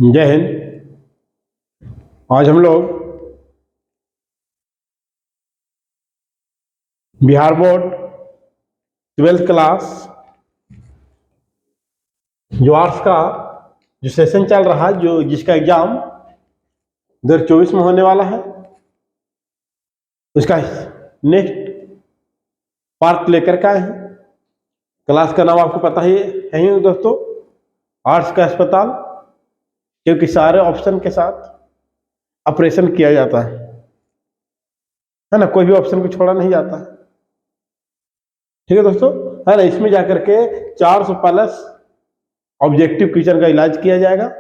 जय हिंद। आज हम लोग बिहार बोर्ड 12th क्लास जो आर्ट्स का जो सेशन चल रहा है, जो जिसका एग्जाम 2024 में होने वाला है, उसका नेक्स्ट पार्ट लेकर के आए हैं। क्लास का नाम आपको पता ही है दोस्तों, आर्ट्स का अस्पताल, क्योंकि सारे ऑप्शन के साथ ऑपरेशन किया जाता है ना, कोई भी ऑप्शन को छोड़ा नहीं जाता है। ठीक है दोस्तों, है ना। इसमें जाकर के 400 प्लस ऑब्जेक्टिव क्वेश्चन का इलाज किया जाएगा।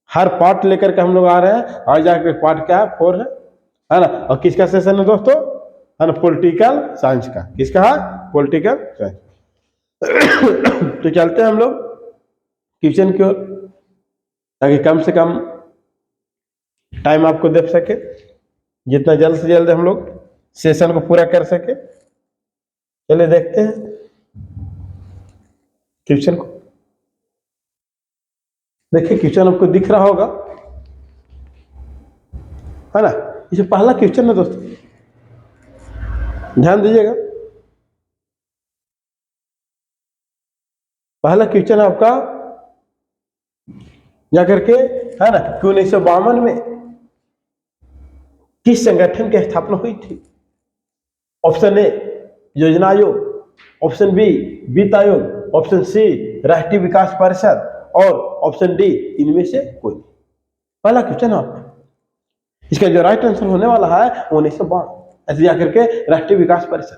हर पार्ट लेकर के हम लोग आ रहे हैं। आज जाकर पार्ट क्या है, 4 है ना। और किसका सेशन है दोस्तों, है ना, पॉलिटिकल साइंस का। किसका है, पॉलिटिकल साइंस। तो चलते हैं हम लोग क्वेश्चन की ओर, ताकि कम से कम टाइम आपको दे सके, जितना जल्द से जल्द हम लोग सेशन को पूरा कर सके। चलिए देखते हैं क्वेश्चन को। देखिए क्वेश्चन आपको दिख रहा होगा, है ना। ये पहला क्वेश्चन है दोस्तों, ध्यान दीजिएगा। पहला क्वेश्चन आपका जाकर के, है ना, कि 1952 में किस संगठन की स्थापना हुई थी। ऑप्शन ए योजना आयोग, ऑप्शन बी वित्त आयोग, ऑप्शन सी राष्ट्रीय विकास परिषद, और ऑप्शन डी इनमें से कोई। पहला क्वेश्चन आपका, इसका जो राइट आंसर होने वाला है 1952। ऐसे जाकर के राष्ट्रीय विकास परिषद,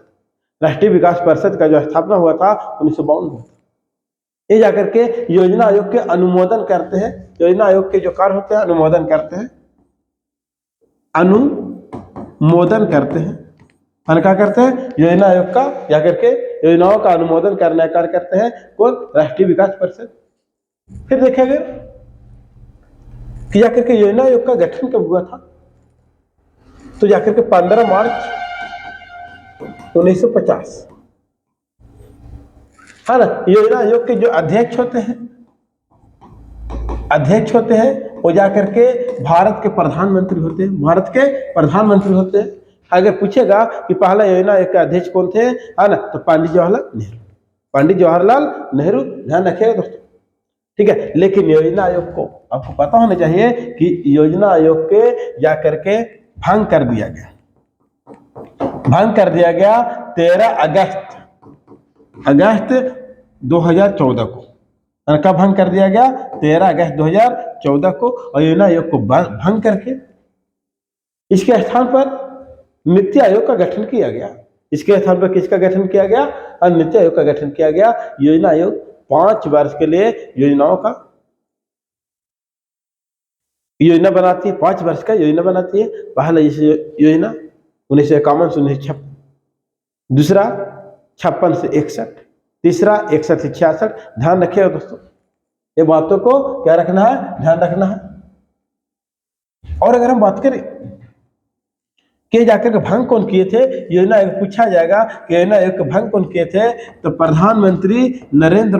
राष्ट्रीय विकास परिषद का जो स्थापना हुआ था 1952 में। ये जाकर के योजना आयोग के अनुमोदन करते हैं। योजना आयोग के जो कार्य होते हैं अनुमोदन करते हैं, अनुमोदन करते हैं। क्या करते हैं, योजना आयोग का जाकर के योजनाओं का अनुमोदन करने का कार्य करते हैं कौन, राष्ट्रीय विकास परिषद। फिर देखेंगे कि जाकर के योजना आयोग का गठन कब हुआ था, तो जाकर के 15 मार्च 1950, है ना। योजना आयोग के जो अध्यक्ष होते हैं वो जाकर के भारत के प्रधानमंत्री होते हैं। भारत के प्रधानमंत्री होते हैं। अगर पूछेगा कि पहला योजना आयोग के अध्यक्ष कौन थे, है ना, तो पंडित जवाहरलाल नेहरू। पंडित जवाहरलाल नेहरू, ध्यान रखिएगा दोस्तों। ठीक है, लेकिन योजना आयोग को आपको पता होना चाहिए कि योजना आयोग के जाकर के भंग कर दिया गया। 13 अगस्त 2014 को। कब भंग कर दिया गया, 13 अगस्त 2014 को। और योजना आयोग को भंग करके इसके स्थान पर नीति आयोग का गठन किया गया। इसके स्थान पर किसका गठन किया गया, और नीति आयोग का गठन किया गया। योजना आयोग 5 वर्ष के लिए योजनाओं का योजना बनाती है, 5 वर्ष का योजना बनाती है। पहला योजना 1951 से 1956, दूसरा 56 से 61, तीसरा 61 से 66। ध्यान रखिएगा दोस्तों, ये बातों को क्या रखना है, ध्यान रखना है। और अगर हम बात करें कि जाकर के भंग कौन किए थे, योजना आयोग पूछा जाएगा कि योजना आयोग के भंग कौन किए थे, तो प्रधानमंत्री नरेंद्र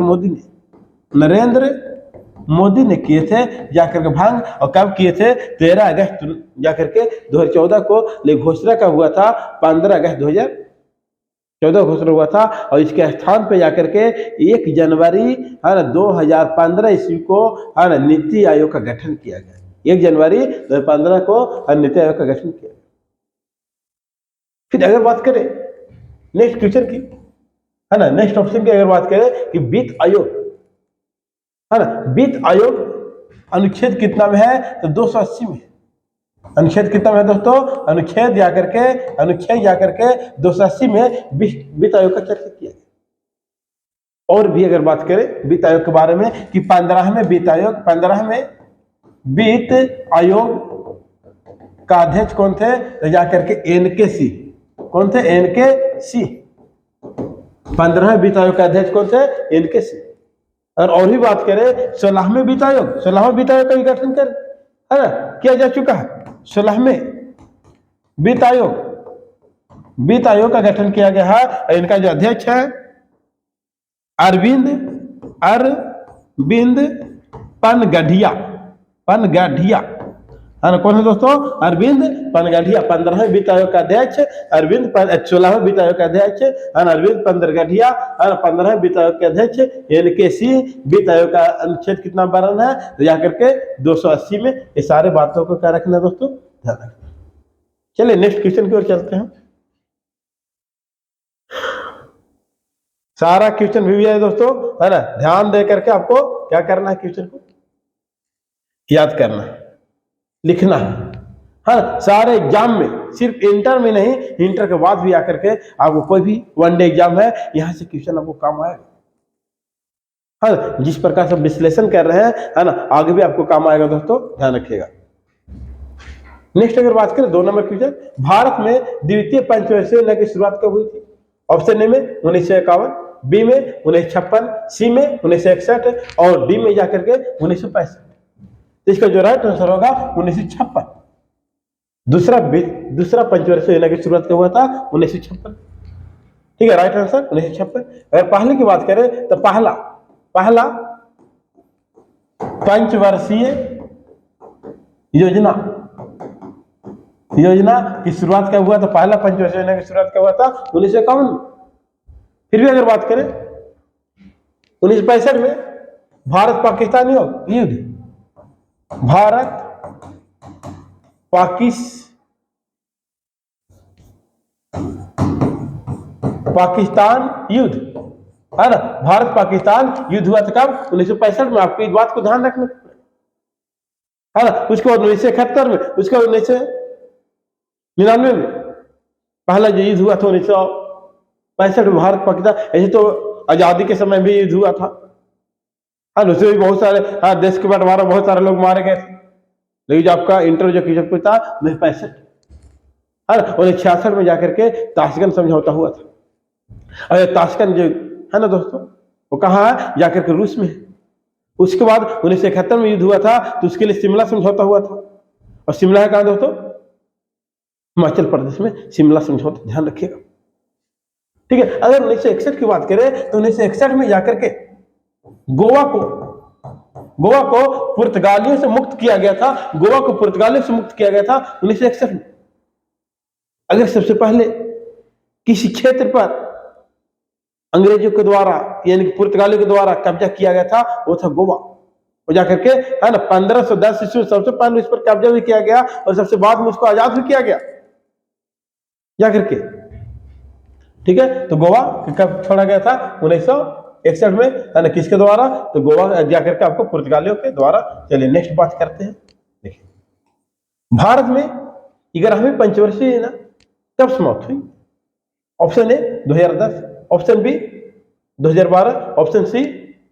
मोदी ने किए थे जाकर के भंग। और कब किए थे, 13 अगस्त जाकर के 2014 को। लेकिन घोषणा कब हुआ था, 15 अगस्त 2014 घोषणा हुआ था। और इसके स्थान पे जाकर के 1 जनवरी, है ना, 2015 ईस्वी को, है ना, नीति आयोग का गठन किया गया। 1 जनवरी 2015 को नीति आयोग का गठन किया। फिर अगर बात करें नेक्स्ट क्वेश्चन की, है ना, नेक्स्ट ऑप्शन की अगर बात करें कि वित्त आयोग, है ना, वित्त आयोग अनुच्छेद कितना में है, तो 280 में। अनुच्छेद कितना में है दोस्तों, अनुच्छेद जाकर के 280 में वित्त आयोग का चर्चा किया गया। और भी अगर बात करें वित्त आयोग के बारे में कि 15वें वित्त आयोग का अध्यक्ष कौन थे, तो जाकर के एनके सी। कौन थे, एनके सी। 15वें वित्त आयोग का अध्यक्ष कौन थे, एनके सी। और भी बात करें 16वें वित्त आयोग का गठन कर, है ना, किया जा चुका है। 16वें वित्त आयोग का गठन किया गया है। इनका जो अध्यक्ष है अरविंद पनगढ़िया, पनगढ़िया, है ना। कौन है दोस्तों? अरविंद पनगढ़िया, 15वें वित्त आयोग का अध्यक्ष अरविंद 16वें वित्त आयोग का अध्यक्ष है ना, अरविंद पनगढ़िया, है ना, 15वें वित्त आयोग के अध्यक्ष। यानी सी वित्त आयोग का अनुच्छेद कितना बरन है, तो जाकर के 280 में। ये सारे बातों को क्या रखना है दोस्तों? ध्यान रखना। चलिए नेक्स्ट क्वेश्चन की ओर चलते हैं। सारा क्वेश्चन भी है दोस्तों, है ना। ध्यान दे करके आपको क्या करना है, क्वेश्चन को याद करना है, लिखना है, हाँ। सारे एग्जाम में, सिर्फ इंटर में नहीं, इंटर के बाद भी आकर के आपको कोई भी वनडे एग्जाम है, यहां से क्वेश्चन आपको काम आएगा, हाँ। जिस प्रकार से विश्लेषण कर रहे हैं, है ना, आगे भी आपको काम आएगा दोस्तों, ध्यान रखिएगा। नेक्स्ट अगर बात करें 2 नंबर क्वेश्चन, भारत में द्वितीय पंचवर्षीय योजना की शुरुआत कब हुई थी? ऑप्शन ए में 1951, बी में 1956, सी में 1961 और डी में जाकर के 1965। इसका जो राइट आंसर होगा 1956। दूसरा पंचवर्षीय योजना की शुरुआत कब हुआ था? 1956। ठीक है, राइट आंसर 1956। अगर पहले की बात करें तो पहला पंचवर्षीय योजना की शुरुआत कब हुआ? तो पहला पंचवर्षीय योजना की शुरुआत कब हुआ था? 1951 में। फिर भी अगर बात करें 1965 में भारत पाकिस्तान युद्ध, भारत पाकिस्तान युद्ध, है ना, भारत पाकिस्तान युद्ध हुआ था कब? 1965 में। आपको इस बात को ध्यान रखना है ना। उसके बाद 1971 में, उसके बाद 1999 में पहला जो युद्ध हुआ था 1965 में भारत पाकिस्तान। ऐसे तो आजादी के समय भी युद्ध हुआ था, हाँ। उसमें भी बहुत सारे, हाँ, देश के बंटवारा, बहुत सारे लोग मारे गए थे। लेकिन आपका इंटर जो क्वेश्चन था 1965, है ना, 1966 में जाकर के ताशकंद समझौता हुआ था। और ताशकंद जो है ना दोस्तों, वो कहाँ है? जाकर के रूस में है। उसके बाद 1971 में युद्ध हुआ था, तो उसके लिए शिमला समझौता हुआ था। और शिमला है कहाँ दोस्तों? हिमाचल प्रदेश में शिमला समझौता, ध्यान रखिएगा। ठीक है, अगर 1961 की बात करें तो 1961 में जाकर के गोवा को पुर्तगालियों से मुक्त किया गया था। गोवा को पुर्तगालियों से मुक्त किया गया था 1961 में। अगर सबसे पहले किसी क्षेत्र पर अंग्रेजों के द्वारा, यानी पुर्तगालियों के द्वारा कब्जा किया गया था, वो था गोवा। वो जाकर के, है ना, 1510 ईस्वी में सबसे पहले इस पर कब्जा भी किया गया और सबसे बाद में उसको आजाद भी किया गया जाकर के। ठीक है, तो गोवा कब छोड़ा गया था? 1961 में, है ना। किसके द्वारा? तो गोवा जाकर के आपको पुर्तगालियों के द्वारा। चलिए नेक्स्ट बात करते हैं। देखिए, भारत में 11वीं पंचवर्षीय योजना कब समाप्त हुई? Option A 2010, option B 2012, option C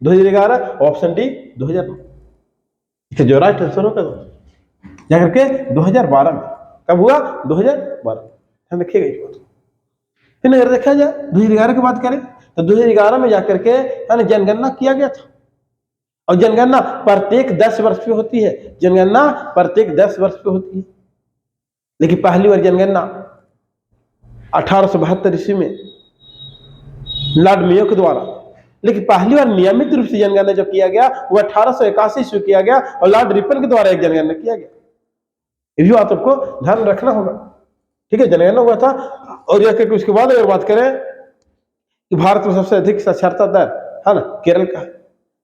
2011, option D 2009। इसका जो राइट आंसर होगा जाकर के 2012 में। कब हुआ? 2012। ध्यान रखिएगा इस बात। फिर अगर देखा जाए 2011 की बात करें तो 2011 में जाकर के, है ना, जनगणना किया गया था। और जनगणना प्रत्येक 10 वर्ष पे होती है। जनगणना प्रत्येक 10 वर्ष पे होती है। लेकिन पहली बार जनगणना 1872 ईस्वी में लॉर्ड मेयो के द्वारा, लेकिन पहली बार नियमित रूप से जनगणना जो किया गया वो 1881 ईस्वी किया गया और लॉर्ड रिपन के द्वारा एक जनगणना किया गया। ये भी बात आपको ध्यान रखना होगा। ठीक है, जनगणना हुआ था। और यह उसके बाद अगर बात करें कि भारत में सबसे अधिक साक्षरता दर, है ना, केरल का है।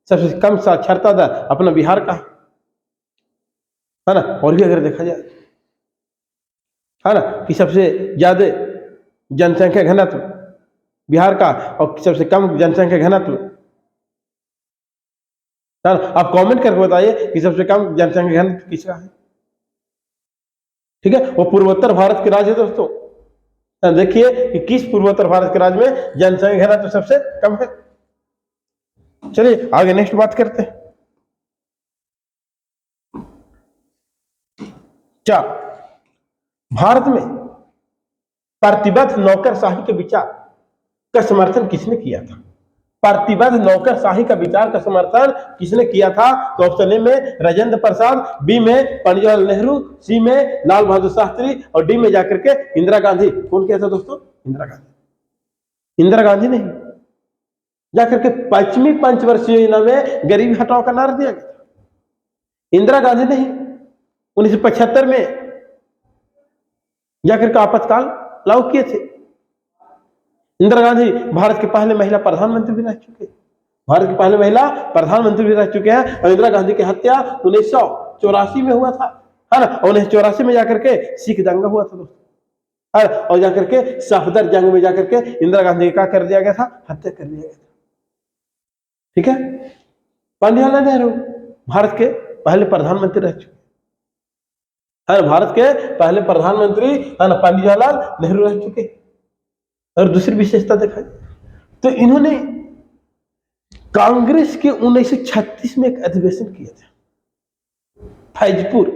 सबसे कम साक्षरता दर अपना बिहार का है ना। और भी अगर देखा जाए, है ना, कि सबसे ज्यादा जनसंख्या घनत्व बिहार का और सबसे कम जनसंख्या घनत्व, आप कमेंट करके बताइए कि सबसे कम जनसंख्या घनत्व किसका है। ठीक है, वो पूर्वोत्तर भारत के राज्य है दोस्तों। देखिए कि किस पूर्वोत्तर भारत के राज्य में जनसंख्या घनत्व सबसे कम है। चलिए आगे नेक्स्ट बात करते हैं। 4, भारत में प्रतिबद्ध नौकरशाही के विचार का समर्थन किसने किया था? प्रतिबद्ध नौकरशाही का विचार का समर्थन किसने किया था? तो ऑप्शन ए में राजेंद्र प्रसाद, बी में पंडित जवाहरलाल नेहरू, सी में लाल बहादुर शास्त्री और डी में जाकर के इंदिरा गांधी। कौन किया था दोस्तों? इंदिरा गांधी। इंदिरा गांधी ने जाकर के 5वीं पंचवर्षीय योजना में गरीबी हटाओ का नारा दिया गया। इंदिरा गांधी ने ही 1975 में जाकर के आपातकाल लागू किए थे। इंदिरा गांधी भारत के पहले महिला प्रधानमंत्री भी रह चुके हैं, भारत की पहले महिला प्रधानमंत्री भी रह चुके हैं। और इंदिरा गांधी की हत्या 1984 में हुआ था, है ना। 1984 में जाकर के सिख दंगा हुआ था दोस्तों, और जाकर के सफदर जंग में जाकर के इंदिरा गांधी का कर दिया गया था, हत्या कर दिया गया था। ठीक है, पंडित जवाहरलाल नेहरू भारत के पहले प्रधानमंत्री रह चुके हैं, भारत के पहले प्रधानमंत्री है ना पंडित जवाहरलाल नेहरू रह चुके। और दूसरी विशेषता देखा तो इन्होंने कांग्रेस के 1936 में एक अधिवेशन किया था फैजपुर,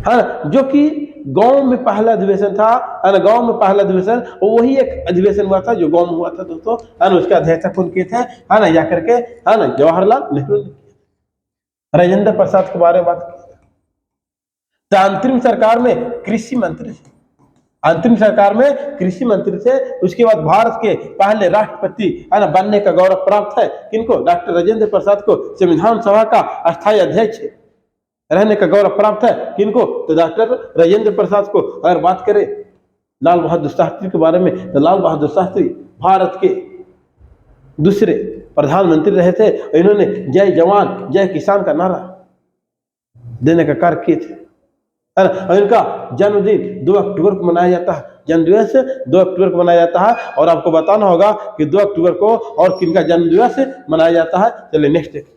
है ना, जो कि गांव में पहला अधिवेशन था, है ना। गांव में पहला अधिवेशन, वही एक अधिवेशन हुआ था जो गांव में हुआ था दोस्तों, है ना। उसका अध्यक्षता कौन किए थे, है ना, जाकर के, है ना, जवाहरलाल नेहरू ने किया। राजेंद्र प्रसाद के बारे में बात की तो अंतरिम सरकार में कृषि मंत्री थे, अंतरिम सरकार में कृषि मंत्री थे। उसके बाद भारत के पहले राष्ट्रपति, है ना, बनने का गौरव प्राप्त है किनको, डॉक्टर राजेंद्र प्रसाद को संविधान सभा का अस्थायी अध्यक्ष रहने का गौरव प्राप्त है किनको, तो डॉक्टर राजेंद्र प्रसाद को। अगर बात करें लाल बहादुर शास्त्री के बारे में, तो लाल बहादुर शास्त्री भारत के दूसरे प्रधानमंत्री रहे थे। इन्होंने जय जवान जय किसान का नारा देने का कार्य किए थे। और इनका जन्मदिन 2 अक्टूबर को मनाया जाता है, जन्मदिवस 2 अक्टूबर को मनाया जाता है। और आपको बताना होगा कि 2 अक्टूबर को और किनका जन्मदिवस मनाया जाता है। चलिए नेक्स्ट देखिए,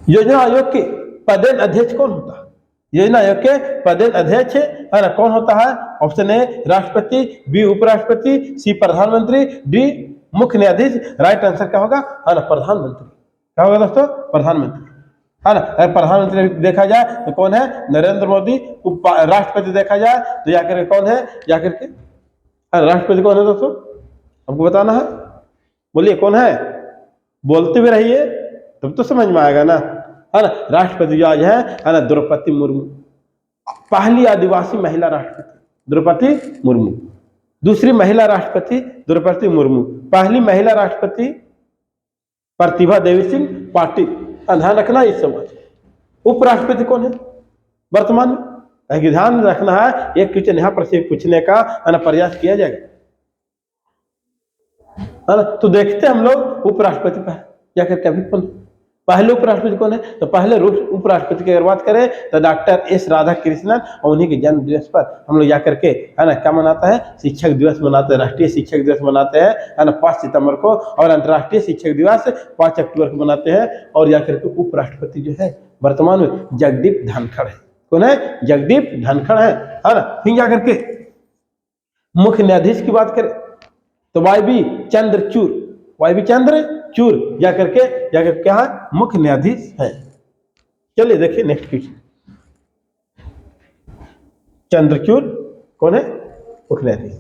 योजना आयोग के पदेन अध्यक्ष कौन होता है, योजना आयोग के पदेन अध्यक्ष, है ना, कौन होता है। ऑप्शन ए राष्ट्रपति, बी उपराष्ट्रपति, सी प्रधानमंत्री, डी मुख्य न्यायाधीश। राइट आंसर क्या होगा, है ना, प्रधानमंत्री। क्या होगा दोस्तों, प्रधानमंत्री, है ना। प्रधानमंत्री देखा जाए तो कौन है, नरेंद्र मोदी। राष्ट्रपति देखा जाए तो जाकर कौन है, जाकर के राष्ट्रपति कौन है दोस्तों, हमको बताना है। बोलिए कौन है, बोलते भी रहिए तब तो समझ में आएगा ना, है ना। राष्ट्रपति जो आज है ना, द्रौपदी मुर्मू, पहली आदिवासी महिला राष्ट्रपति द्रौपदी मुर्मू। दूसरी महिला राष्ट्रपति द्रौपदी मुर्मू, पहली महिला राष्ट्रपति प्रतिभा देवी सिंह पाटिल। ध्यान रखना इस समय। उपराष्ट्रपति कौन है वर्तमान में, ध्यान रखना है, एक क्वेश्चन यहाँ पर से पूछने का प्रयास किया जाएगा, है ना। तो देखते हैं हम लोग उपराष्ट्रपति पर जाकर के अभी पहले उपराष्ट्रपति कौन है। तो पहले उपराष्ट्रपति की अगर बात करें तो डॉक्टर एस राधाकृष्णन, और उन्हीं के जन्म दिवस पर हम लोग जाकर के, है ना, क्या मनाता है, शिक्षक दिवस मनाते हैं, राष्ट्रीय शिक्षक दिवस मनाते हैं, है ना, 5 सितंबर को। और अंतर्राष्ट्रीय शिक्षक दिवस 5 अक्टूबर को मनाते हैं। और जाकर के उपराष्ट्रपति जो है वर्तमान में जगदीप धनखड़ है। कौन है, जगदीप धनखड़ है ना। फिर जाकर के मुख्य न्यायाधीश की बात करें तो वाई बी चंद्रचूड़ जाकर क्या है, मुख्य न्यायाधीश है। चलिए देखिए नेक्स्ट क्वेश्चन, चंद्रचूड़ कौन है, मुख्य न्यायाधीश।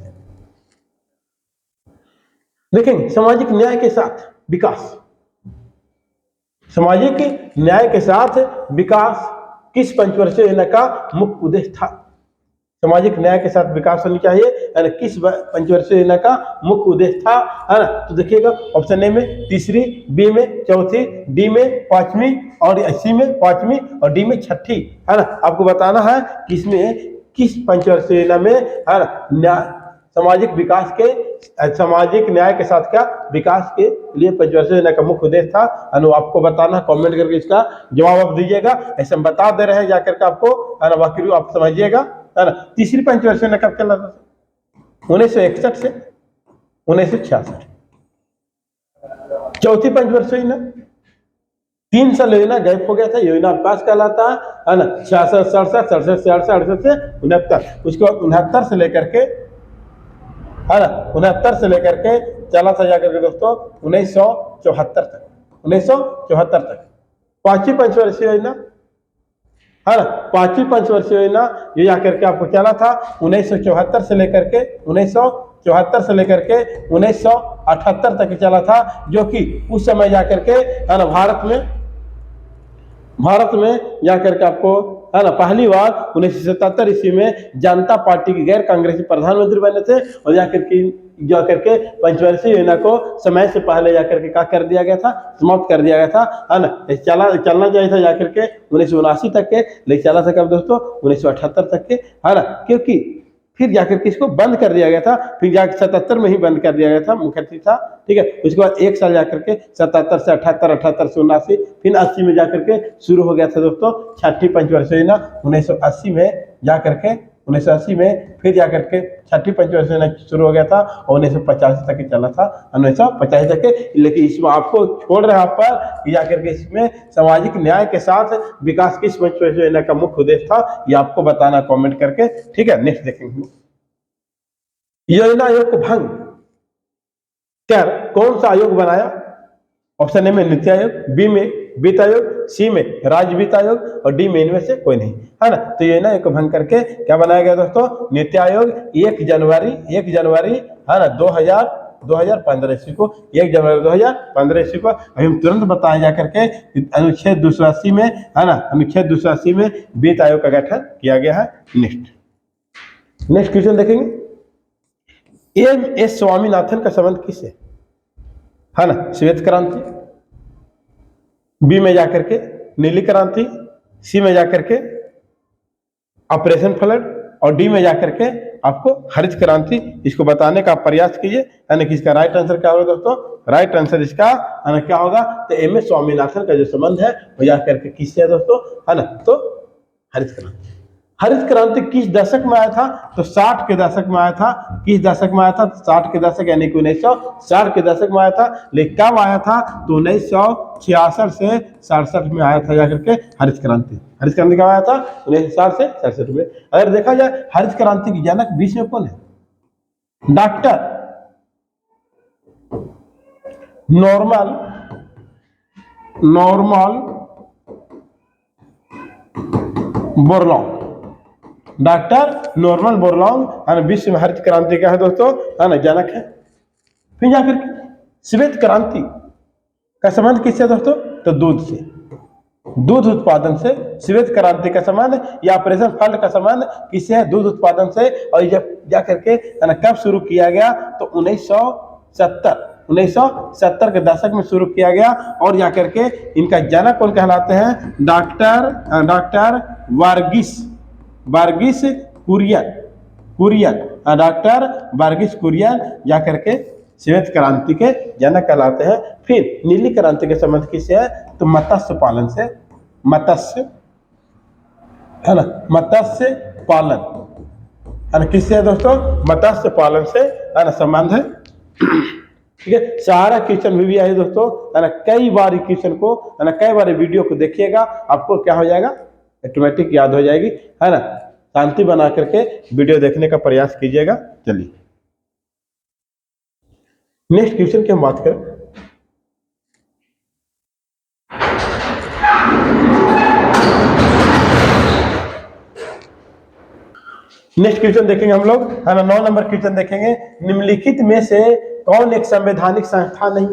देखेंगे सामाजिक न्याय के साथ विकास, सामाजिक न्याय के साथ विकास किस पंचवर्षीय योजना का मुख्य उद्देश्य था। सामाजिक न्याय के साथ विकास होनी चाहिए, यानी किस पंचवर्षीय योजना का मुख्य उद्देश्य था, है ना। तो देखिएगा ऑप्शन ए में तीसरी, बी में चौथी, डी में 5वीं, और सी में 5वीं, और डी में 6ठी, है ना। आपको बताना है कि इसमें किस पंचवर्षीय योजना में, है ना, सामाजिक विकास के, सामाजिक न्याय के साथ क्या विकास के लिए पंचवर्षीय योजना का मुख्य उद्देश्य था। आपको बताना, कमेंट करके इसका जवाब आप दीजिएगा। ऐसे हम बता दे रहे हैं जाकर के आपको, है ना, बाकी आप समझिएगा, है ना। तीसरी पंचवर्षीय योजना कब चला था, 1961 से 1966। चौथी पंचवर्षीय योजना 3 साल योजना गैप हो गया था, योजना विकास कहलाता है ना। 66, 67, 67 से 68 से 69, उसके बाद 69 से लेकर के, है ना, 69 से लेकर के चला था जाकर के दोस्तों 1974 तक, 1974 तक 5वीं पंचवर्षीय योजना, है ना। 5वीं पंचवर्षीय योजना ये जाकर के आपको चला था 1974 से लेकर के 1978 तक चला था, जो कि उस समय जाकर के, है ना, भारत में भारत में जाकर के आपको है ना पहली बार 1977 ईस्वी में जनता पार्टी के गैर कांग्रेसी प्रधानमंत्री बने थे और जाकर के पंचवर्षीय योजना को समय से पहले जाकर के क्या कर दिया गया था, समाप्त कर दिया गया था, है ना। चलना चाहिए था जाकर के 1979 तक के, लेकिन चला था कब दोस्तों 1978 तक के, है ना। क्योंकि फिर जाकर के इसको बंद कर दिया गया था, फिर जाकर 77 में ही बंद कर दिया गया था, मुखर्जी था, ठीक है। उसके बाद एक साल जाकर के 77 से 78, 78 से 79, फिर 80 में जाकर के शुरू हो गया था दोस्तों छठी पंचवर्षीय योजना। 1980 में जाकर के 1980 में फिर जाकर के छठी पंचवर्षीय योजना शुरू हो गया था और 1985 तक चला था, 1985 तक के। लेकिन इसमें आपको छोड़ रहे हैं आप पर कि जाकर के इसमें सामाजिक न्याय के साथ विकास किस पंचवर्षीय योजना का मुख्य उद्देश्य था, ये आपको बताना कमेंट करके, ठीक है। नेक्स्ट देखेंगे, योजना आयोग को भंग कर कौन सा आयोग बनाया? ऑप्शन ए में नीति आयोग, बी में वित्त आयोग, सी में राज्य वित्त आयोग और डी में इनमें से कोई नहीं, है ना। तो योजना आयोग को भंग करके क्या बनाया गया दोस्तों? नीति आयोग 1 जनवरी है ना 2015 ईस्वी को, 1 जनवरी 2015 ईस्वी को। अभी हम तुरंत बताया जा करके अनुच्छेद 280 में, है ना, अनुच्छेद 280 में वित्त आयोग का गठन किया गया है। नेक्स्ट क्वेश्चन देखेंगे, एम एस स्वामीनाथन का संबंध किससे? है ना, श्वेत क्रांति, बी में जाकर के नीली क्रांति, सी में जाकर के ऑपरेशन फ्लड और डी में जाकर के आपको हरित क्रांति। इसको बताने का प्रयास कीजिए, यानी कि इसका राइट आंसर क्या होगा दोस्तों? राइट आंसर इसका क्या होगा? तो एम एस स्वामीनाथन का जो संबंध है वो जाकर के किससे है दोस्तों? है ना, तो हरित क्रांति। हरित क्रांति किस दशक में आया था? तो 60 के दशक में आया था। किस दशक में आया था? 60 के दशक, यानी कि 1960 के दशक में आया था। लेकिन कब आया था? तो 1966 से 67 में आया था जाकर के हरित क्रांति। हरित क्रांति कब आया था? 1960 से 67 में। अगर देखा जाए हरित क्रांति की जनक बीच में कौन है? Doctor Norman Borlaug. Doctor Norman Borlaug विश्व में हरित क्रांति का है दोस्तों, है ना, जनक है। फिर जाकर श्वेत क्रांति का संबंध किससे दोस्तों? तो दूध से, दूध उत्पादन से श्वेत क्रांति का संबंध या ऑपरेशन फ्लड का संबंध किससे है? दूध उत्पादन से। और जब जाकर के कब शुरू किया गया? तो 1970 के दशक में शुरू किया गया। और जाकर के इनका जनक कौन कहलाते हैं? डॉक्टर वर्गीस कुरियन, डॉक्टर वर्गीस कुरियन जाकर के श्वेत क्रांति के जनक कहलाते हैं। फिर नीली क्रांति के संबंध किससे है? तो मत्स्य पालन से, है ना, मत्स्य पालन, है ना, किससे है दोस्तों? मत्स्य पालन से, है ना, संबंध है। ठीक है, सारा क्वेश्चन भी आए दोस्तों, है ना। कई बार क्वेश्चन को, है ना, कई बार वीडियो को देखिएगा, आपको क्या हो जाएगा? ऑटोमेटिक याद हो जाएगी, है ना। शांति बना करके वीडियो देखने का प्रयास कीजिएगा। चलिए नेक्स्ट क्वेश्चन की हम बात करें। नेक्स्ट क्वेश्चन देखेंगे हम लोग, है ना, 9 नंबर क्वेश्चन देखेंगे। निम्नलिखित में से कौन एक संवैधानिक संस्था नहीं?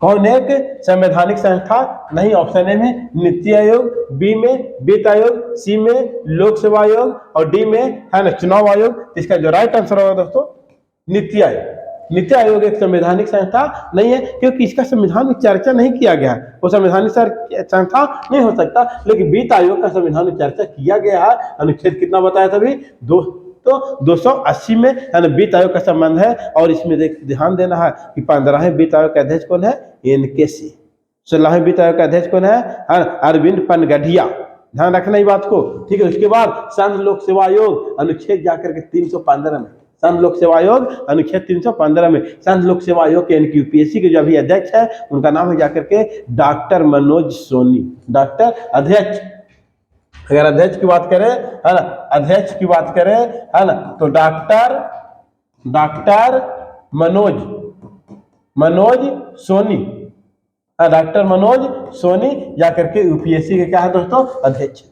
कौन एक संवैधानिक संस्था नहीं? ऑप्शन ए में नीति आयोग, बी में वित्त आयोग, सी में लोक सेवा आयोग और डी में, है ना, चुनाव आयोग। इसका जो राइट आंसर होगा दोस्तों नीति आयोग। नीति आयोग एक संवैधानिक संस्था नहीं है, क्योंकि इसका संविधान में चर्चा नहीं किया गया है, वो संवैधानिक संस्था नहीं हो सकता। लेकिन वित्त आयोग का संविधान में चर्चा किया गया है। अनुच्छेद कितना बताया था अभी? 280 में, है ना, वित्त आयोग का संबंध है। और इसमें ध्यान देना है कि 15वें वित्त आयोग का अध्यक्ष कौन है? एनके सिंह। 16वें वित्त आयोग का अध्यक्ष कौन है? अरविंद पनगढ़िया। ध्यान रखना ही बात को, ठीक है। उसके बाद संघ लोक सेवा आयोग अनुच्छेद जाकर के 315 में, संघ लोक सेवा आयोग अनुच्छेद 315 में संघ लोक सेवा आयोग के, यानी कि यूपीएससी के जो अभी अध्यक्ष है उनका नाम है जाकर के डॉक्टर मनोज सोनी। डॉक्टर अध्यक्ष, अगर अध्यक्ष की बात करें, है ना, अध्यक्ष की बात करें, है ना, तो डॉक्टर मनोज सोनी, डॉक्टर मनोज सोनी जाकर के यूपीएससी के क्या है दोस्तों? अध्यक्ष,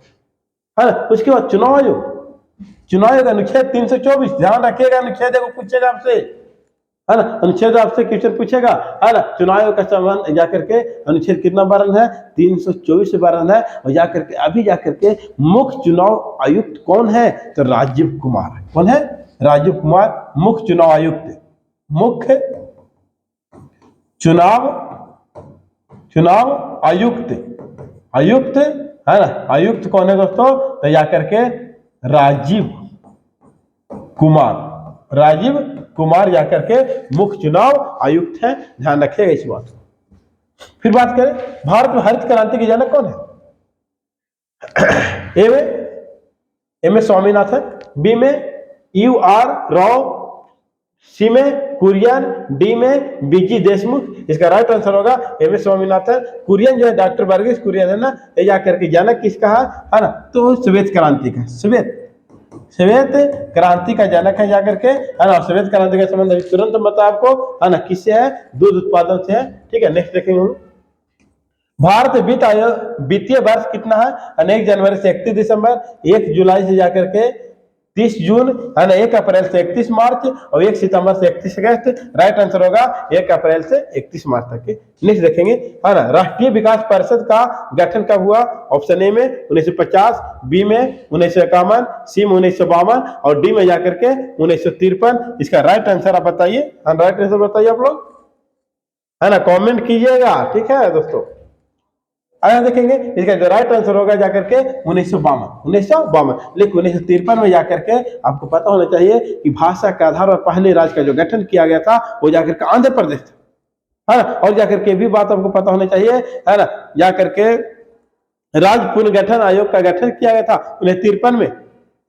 है ना। उसके बाद चुनाव आयोग अनुच्छेद 324, ध्यान रखिएगा, अनुच्छेद को पूछेगा आपसे, है ना। अनुच्छेद आपसे क्वेश्चन पूछेगा, है ना, चुनाव आयोग का संबंध जाकर के अनुच्छेद कितना वर्णन है, 324 वर्णन है। और जाकर के अभी जाकर के मुख्य चुनाव आयुक्त कौन है, तो राजीव कुमार। कौन है, राजीव कुमार मुख्य चुनाव आयुक्त। मुख्य चुनाव आयुक्त, आयुक्त है ना, आयुक्त कौन है दोस्तों, तो जाकर के राजीव कुमार जाकर के मुख्य चुनाव आयुक्त है, ध्यान रखिएगा इस बात को। फिर बात करें भारत में हरित क्रांति के जनक कौन है। ए में स्वामीनाथन, बी में UR राव, सी में कुरियन, डी में बीजी देशमुख। इसका राइट आंसर होगा ए में स्वामीनाथन। कुरियन जो है डॉक्टर वर्गीस कुरियन है ना, ये जाकर के जनक किसका है ना, तो श्वेत क्रांति का, श्वेत क्रांति का जनक है जाकर के, है ना। श्वेत क्रांति का संबंध तुरंत बता आपको, है ना, किससे है, दूध उत्पादन से है। ठीक है, नेक्स्ट देखेंगे हम। भारत वित्तीय वर्ष कितना है, 1 जनवरी से 31 दिसंबर, 1 जुलाई से जाकर के 30 जून, है ना, 1 अप्रैल से 31 मार्च और 1 सितंबर से 31 अगस्त। राइट आंसर होगा 1 अप्रैल से 31 मार्च तक के। नेक्स्ट देखेंगे, है ना, राष्ट्रीय विकास परिषद का गठन कब हुआ। ऑप्शन ए में 1950, बी में 1951, सी में 1952 और डी में जाकर के 1953। इसका राइट आंसर आप बताइए, राइट आंसर बताइए आप लोग, है ना, कमेंट कीजिएगा। ठीक है दोस्तों, आगे देखेंगे इसका जो राइट आंसर होगा जाकर के 1952। लेकिन 1953 में जाकर के आपको पता होना चाहिए कि भाषा के आधार पर पहले राज्य का जो गठन किया गया था वो जाकर के आंध्र प्रदेश था, है ना। और जाकर के भी बात आपको पता होनी चाहिए, है ना, जाकर के राज्य पुनर्गठन आयोग का गठन किया गया था 1953 में,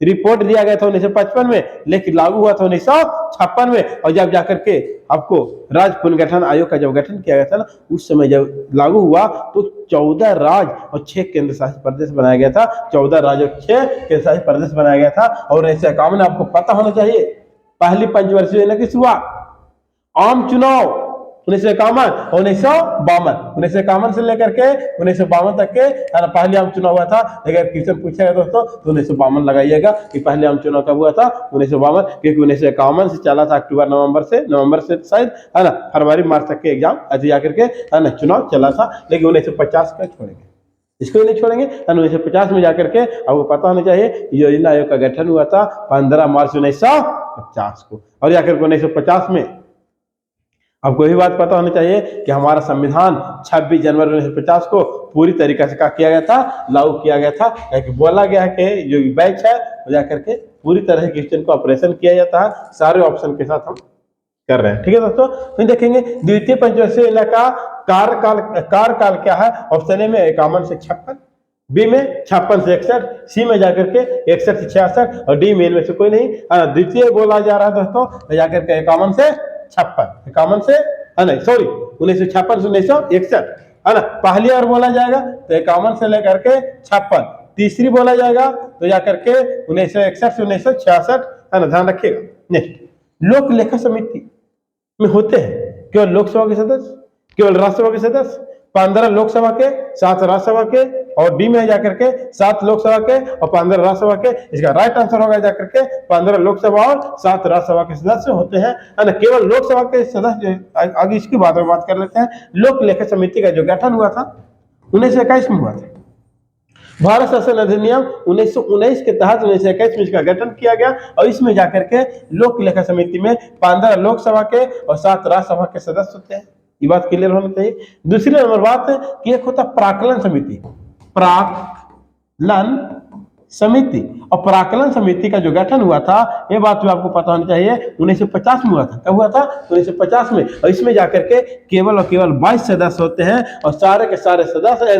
रिपोर्ट दिया गया था 1955 में, लेकिन लागू हुआ था 1956 में। और जब जाकर के आपको राज्य पुनर्गठन आयोग का जब गठन किया गया था ना, उस समय जब लागू हुआ तो 14 राज्य और 6 केंद्र शासित प्रदेश बनाया गया था। 14 राज्य और 6 केंद्र शासित प्रदेश बनाया गया था। और ऐसे काम में आपको पता होना चाहिए, पहली पंचवर्षीय योजना की शुरुआत, आम चुनाव 1951 और 1951 से लेकर के 1952 तक के पहले आम चुनाव हुआ था। अगर क्वेश्चन पूछेगा दोस्तों तो 1952 लगाइएगा कि पहले आम चुनाव कब हुआ था, 1952, क्योंकि 1951 से चला था अक्टूबर नवंबर से शायद, है ना, फरवरी मार्च तक के एग्जाम ऐसे जाकर के, है ना, चुनाव चला था। लेकिन 1950 का छोड़ेंगे, इसको नहीं छोड़ेंगे। 1950 में जाकर के आपको पता होना चाहिए योजना आयोग का गठन हुआ था 15 मार्च 1950 को। और जाकर के 1950 में आपको यही बात पता होनी चाहिए कि हमारा संविधान 26 जनवरी 1950 को पूरी तरीके से क्या किया गया था, लागू किया गया था। कि बोला गया है कि जो बैच है वो जाकर के पूरी तरह से क्वेश्चन को ऑपरेशन किया जाता है, सारे ऑप्शन के साथ हम कर रहे हैं। ठीक है दोस्तों, फिर देखेंगे द्वितीय पंचवर्षीय योजना का कार्यकाल क्या है। ऑप्शन ए में 51 से 56, बी में 56 से 61, सी में जाकर के 61 से 66 और डी में इनमें से कोई नहीं। द्वितीय बोला जा रहा है दोस्तों जाकर के 51 से 1956 से 1961, है ना। पहली बार बोला जाएगा तो 51 से लेकर के 56, तीसरी बोला जाएगा तो जाकर के 1961 से 1966, है ना, ध्यान रखिएगा। नेक्स्ट, लोक लेखा समिति में होते हैं केवल लोकसभा के सदस्य, केवल राज्यसभा के सदस्य, 15 लोकसभा के, 7 राज्यसभा के, और डी में जाकर के 7 लोकसभा के और 15 राज्यसभा के। इसका राइट आंसर होगा जाकर के 15 लोकसभा और 7 राज्यसभा के सदस्य होते हैं, है ना। केवल लोकसभा के सदस्य, आगे इसकी बात में बात कर लेते हैं। लोक लेखा समिति का जो गठन हुआ था 1921 में हुआ था। भारत शासन अधिनियम 1919 के तहत 1921 में इसका गठन किया गया और इसमें जाकर के लोक लेखा समिति में 15 लोकसभा के और 7 राज्यसभा के सदस्य होते हैं। ये बात क्लियर होनी चाहिए। दूसरी नंबर बात है कि एक होता प्राक्कलन समिति, प्राक्कलन समिति, और प्राक्कलन समिति का जो गठन हुआ था ये बात भी आपको पता होनी चाहिए 1950 में हुआ था। कब हुआ था, 1950 में। और इसमें जाकर के केवल और केवल 22 सदस्य होते हैं और सारे के सारे सदस्य,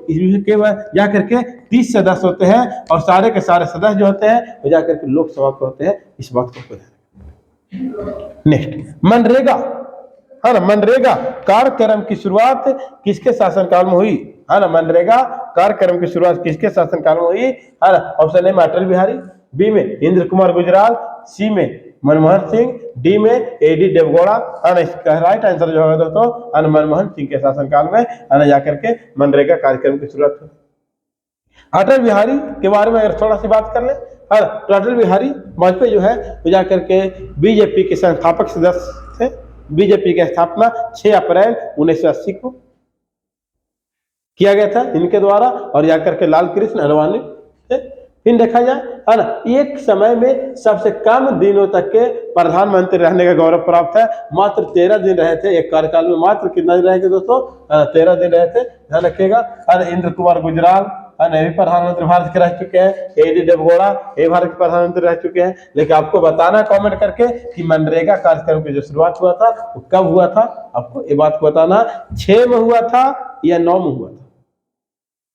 इसमें केवल जाकर के 30 सदस्य होते हैं और सारे के सारे सदस्य जो होते हैं वो जाकर के लोकसभा के होते हैं। इस बात को नेक्स्ट, मनरेगा, है ना, मनरेगा कार्यक्रम की शुरुआत किसके शासनकाल में हुई, है ना। मनरेगा कार्यक्रम की शुरुआत किसके शासनकाल में हुई, है ना। ऑप्शन ए में अटल बिहारी, बी में इंद्र कुमार गुजराल, सी में मनमोहन सिंह, डी में एडी देवगौड़ा, है ना। इसका राइट आंसर जो होगा दोस्तों मनमोहन सिंह के शासनकाल में, है ना, जाकर के मनरेगा कार्यक्रम की शुरुआत हुई। अटल बिहारी के बारे में अगर थोड़ा सी बात कर ले, तो अटल बिहारी वाजपेयी जो है वो जाकर के बीजेपी के संस्थापक सदस्य थे, बीजेपी की स्थापना 6 अप्रैल 1980 को किया गया था इनके द्वारा, और जाकर के लाल कृष्ण अडवाणी थे। फिर देखा जाए है ना, एक समय में सबसे कम दिनों तक के प्रधानमंत्री रहने का गौरव प्राप्त है। मात्र 13 दिन रहे थे एक कार्यकाल में, मात्र कितना दिन रहे थे दोस्तों, 13 दिन रहे थे, ध्यान रखिएगा। और इंद्र कुमार गुजराल ये भी प्रधानमंत्री भारत के रह चुके हैं, एडी देवगौड़ा ये भारत के प्रधानमंत्री रह चुके हैं। लेकिन आपको बताना कमेंट करके कि मनरेगा कार्यक्रम की जो शुरुआत हुआ था वो कब हुआ था, आपको ये बात को बताना 6 में हुआ था या 9 में हुआ था,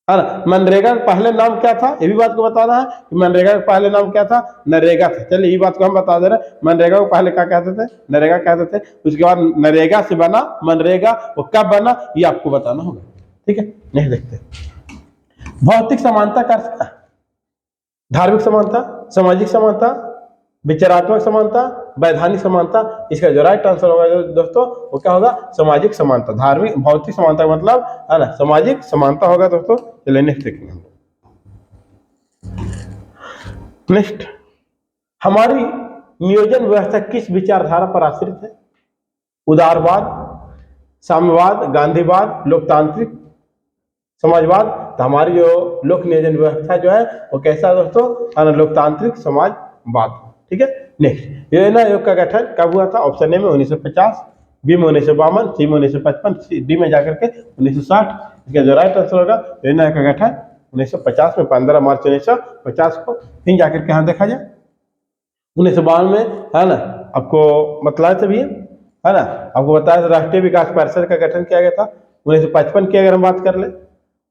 है ना। मनरेगा का पहले नाम क्या था, ये भी बात को बताना है कि मनरेगा का पहले नाम क्या था, नरेगा था। चलिए ये बात को हम बता दे रहे हैं, मनरेगा को पहले क्या कहते थे, नरेगा कहते थे। उसके बाद नरेगा से बना मनरेगा, वो कब बना ये आपको बताना होगा, ठीक है। नहीं देखते भौतिक समानता का अर्थ क्या है, धार्मिक समानता, सामाजिक समानता, विचारात्मक समानता, वैधानिक समानता। इसका जो राइट आंसर होगा दोस्तों वो क्या होगा, सामाजिक समानता। धार्मिक भौतिक समानता का मतलब है ना सामाजिक समानता होगा दोस्तों। चलिए नेक्स्ट देखेंगे हम। नेक्स्ट, हमारी नियोजन व्यवस्था किस विचारधारा पर आश्रित है, उदारवाद, साम्यवाद, गांधीवाद, लोकतांत्रिक, समाजवाद। तो हमारी जो लोक नियोजन व्यवस्था जो है वो कैसा है दोस्तों, लोकतांत्रिक समाजवाद, ठीक है। नेक्स्ट, योजना आयोग का गठन कब हुआ था, ऑप्शन ए में 1950, बी में 1952, सी में 1955, डी में जाकर के 1960। इसका जो राइट आंसर होगा योजना आयोग का गठन 1950 में, 15 मार्च 1950 को। फिर जाकर के यहाँ देखा जाए 1952 में, है ना, आपको मतलब तभी है ना, आपको बताया राष्ट्रीय विकास परिषद का गठन किया गया था। 1955 की अगर हम बात कर ले,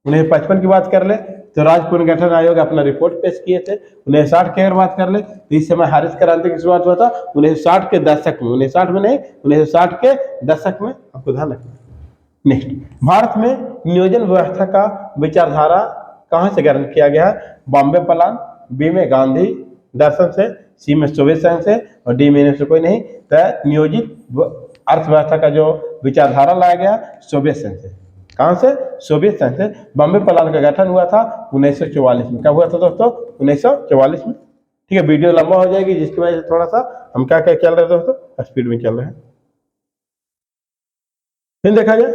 1955 की बात कर ले तो राज्य पुनर्गठन आयोग अपना रिपोर्ट पेश किए थे। 1960 की अगर बात कर ले तो इस समय हरित क्रांति की शुरुआत हुआ था 1960 के दशक में, 1960 में नहीं, 1960 के दशक में, आपको ध्यान रखना। नेक्स्ट, भारत में नियोजन व्यवस्था का विचारधारा कहाँ से ग्रहण किया गया है, बॉम्बे प्लान, बी में गांधी दर्शन से, सी में सोवियत संघ से, और डी में से कोई नहीं। तो नियोजित अर्थव्यवस्था का जो विचारधारा लाया गया सोवियत संघ से। कहाँ से, सोवियत संघ से। बॉम्बे प्लान का गठन हुआ था 1944 में। कब हुआ था दोस्तों, 1944 में, ठीक है। वीडियो लंबा हो जाएगी जिसकी वजह से थोड़ा सा हम क्या क्या चल रहे हैं दोस्तों, स्पीड में चल रहे हैं। फिर देखा जाए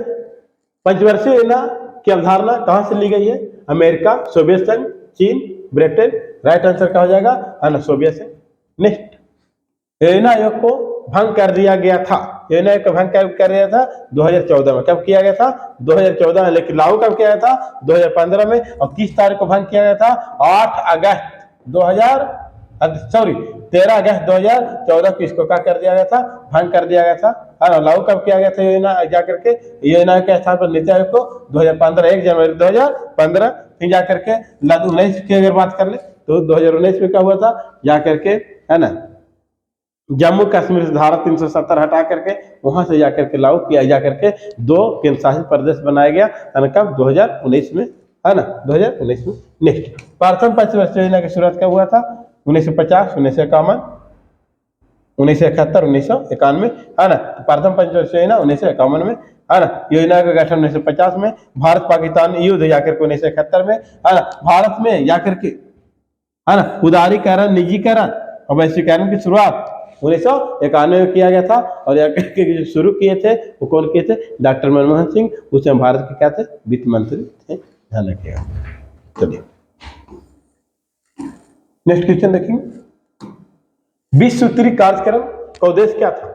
पंचवर्षीय योजना की अवधारणा कहाँ से ली गई है, अमेरिका, सोवियत संघ, चीन, ब्रिटेन। राइट आंसर क्या हो जाएगा, है ना, सोवियत संघ। नेक्स्ट, योजना आयोग को भंग कर दिया गया था, योजना आयोग का भंग कर दिया था 2014 में। कब किया गया था, 2014 में। लेकिन लागू कब किया गया था, 2015 में। और किस तारीख को भंग किया गया था, 13 अगस्त 2014 को इसको क्या कर दिया गया था, भंग कर दिया गया था। लागू कब किया गया था योजना, जाकर के योजना के स्थान पर नीति आयोग को 2015, 1 जनवरी 2015। फिर जाकर के 2019 की अगर बात कर ले तो 2019 में क्या हुआ था, जाकर के, है ना, जम्मू कश्मीर से धारा 370 हटा करके वहां से जाकर के लागू किया जाकर के 2 केंद्र शासित प्रदेश बनाया गया, कब, 2019 में, है ना, 2019 में। नेक्स्ट, प्रथम पंचवर्षीय योजना की शुरुआत कब हुआ था, 1950, 1951, 1971, 1991, है ना। प्रथम पंचवर्षीय योजना 1951 में, है ना। योजना का गठन 1950 में। भारत पाकिस्तान युद्ध जाकर के 1971 में, है ना। भारत में जाकर के, है ना, उदारीकरण, निजीकरण और वैश्वीकरण की शुरुआत 1991 में किया गया था। और जो शुरू किए थे वो कौन किए थे, डॉक्टर मनमोहन सिंह। उस समय भारत के क्या थे, वित्त मंत्री थे, ध्यान रखिएगा। चलिए नेक्स्ट क्वेश्चन देखेंगे, विश्व सूत्री कार्यक्रम का उद्देश्य क्या था,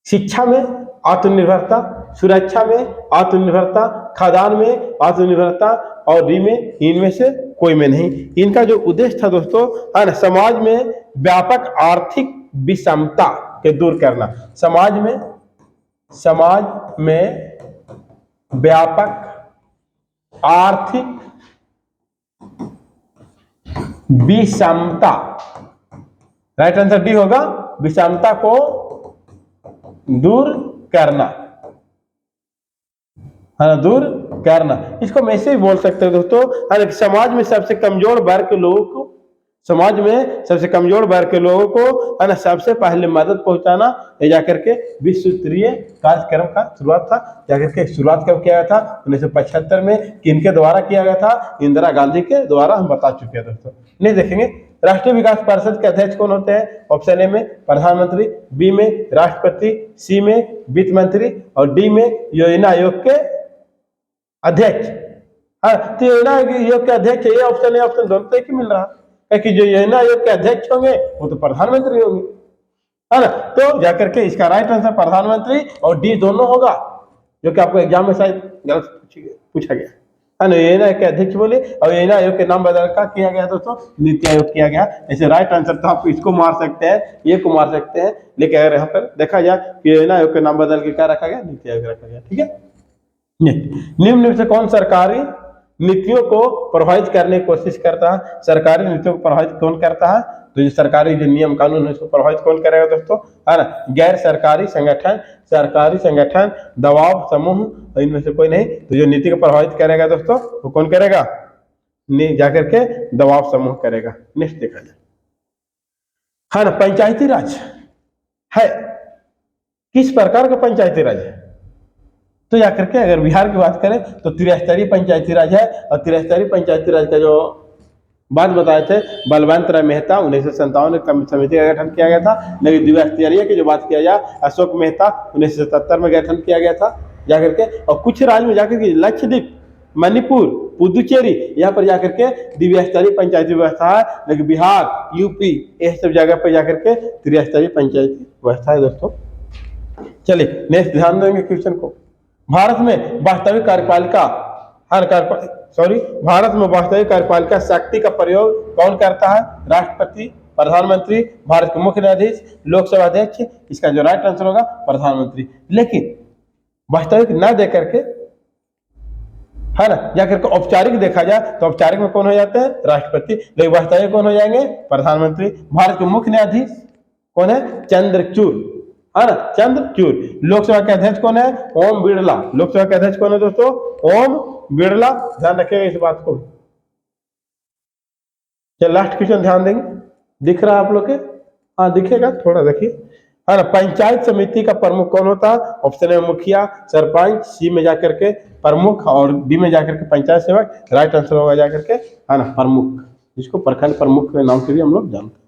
शिक्षा में आत्मनिर्भरता, सुरक्षा में आत्मनिर्भरता, खाद्यान्न में आत्मनिर्भरता, और डी में इनमें से कोई में नहीं। इनका जो उद्देश्य था दोस्तों, है ना, समाज में व्यापक आर्थिक विषमता के दूर करना। समाज में व्यापक आर्थिक विषमता, राइट आंसर डी होगा, विषमता को दूर करना, है ना, दूर करना। इसको हम ऐसे ही बोल सकते हैं दोस्तों, है, समाज में सबसे कमजोर वर्ग के लोगों को, समाज में सबसे कमजोर वर्ग के लोगों को, है ना, सबसे पहले मदद पहुंचाना। ये जाकर के विश्व स्तरीय कार्यक्रम का शुरुआत था। जाकर के शुरुआत कब किया गया था, 1975 में। किनके द्वारा किया गया था, इंदिरा गांधी के द्वारा, हम बता चुके हैं दोस्तों। नहीं देखेंगे राष्ट्रीय विकास परिषद के अध्यक्ष कौन होते हैं? ऑप्शन ए में प्रधानमंत्री, बी में राष्ट्रपति, सी में वित्त मंत्री और डी में योजना आयोग के अध्यक्ष। हाँ, तो योजना आयोग के अध्यक्ष, ये ऑप्शन है, ऑप्शन दोनों तो एक ही मिल रहा है कि जो योजना आयोग के अध्यक्छ होंगे वो तो प्रधानमंत्री होंगे, है ना। तो जाकर के इसका राइट आंसर प्रधानमंत्री और डी दोनों होगा, जो कि आपको एग्जाम में शायद गलत पूछा गया, है ना। योजना आयोग के अध्यक्ष बोले और योजना आयोग के नाम बदल का किया गया दोस्तों, नीति आयोग किया गया। ऐसे राइट आंसर तो आप इसको मार सकते हैं, ये को मार सकते हैं, लेकिन अगर यहाँ पर देखा जाए कि योजना आयोग के नाम बदल के क्या रखा गया? नीति आयोग रखा गया, ठीक है। निम्न में से कौन सरकारी नीतियों को प्रभावित करने की कोशिश करता है? सरकारी नीतियों को प्रभावित कौन करता है? तो ये सरकारी जो नियम कानून है उसको प्रभावित कौन करेगा दोस्तों? है ना, गैर सरकारी संगठन, सरकारी संगठन, दबाव समूह, इनमें से कोई नहीं। तो जो नीति को प्रभावित करेगा दोस्तों वो कौन करेगा? जाकर के दबाव समूह करेगा। नेक्स्ट देखा जाए, है ना, पंचायती राज है, किस प्रकार का पंचायती राज है? तो जाकर के अगर बिहार की बात करें तो त्रिस्तरीय पंचायती राज है। और त्रिस्तरीय पंचायती राज का जो बात बताए थे बलवंत राय मेहता 1957 समिति का गठन किया गया था। लेकिन द्विस्तरीय की जो बात किया जाए अशोक मेहता 1977 में गठन किया गया था जाकर के। और कुछ राज्य में जाकर के लक्षद्वीप, मणिपुर, पुदुचेरी, यहाँ पर जाकर के द्विस्तरीय पंचायती व्यवस्था है। लेकिन बिहार, यूपी, ये सब जगह पर जाकर के त्रिस्तरीय पंचायती व्यवस्था है दोस्तों। चलिए नेक्स्ट ध्यान देंगे क्वेश्चन को। भारत में वास्तविक कार्यपालिका, भारत में वास्तविक कार्यपालिका शक्ति का प्रयोग कौन करता है? राष्ट्रपति, प्रधानमंत्री, भारत के मुख्य न्यायाधीश, लोकसभा अध्यक्ष। इसका जो राइट आंसर होगा प्रधानमंत्री। लेकिन वास्तविक न दे करके, है ना, जाकर के औपचारिक देखा जाए तो औपचारिक में कौन हो जाते हैं? राष्ट्रपति। लेकिन वास्तविक कौन हो जाएंगे? प्रधानमंत्री। भारत के मुख्य न्यायाधीश कौन है? चंद्रचूड़, है ना, चंद्रचूड़। लोकसभा के अध्यक्ष कौन है? ओम बिड़ला। लोकसभा के अध्यक्ष कौन है दोस्तों? ओम बिड़ला। ध्यान रखिएगा इस बात को। चल लास्ट क्वेश्चन ध्यान देंगे, दिख रहा है आप लोग के? हाँ दिखेगा, थोड़ा देखिए, है ना। पंचायत समिति का प्रमुख कौन होता है? ऑप्शन ए मुखिया, सरपंच, सी में जाकर के प्रमुख और डी में जाकर के पंचायत सेवक। राइट आंसर होगा जाकर के, है ना, प्रमुख, जिसको प्रखंड प्रमुख के नाम से भी हम लोग जानते हैं।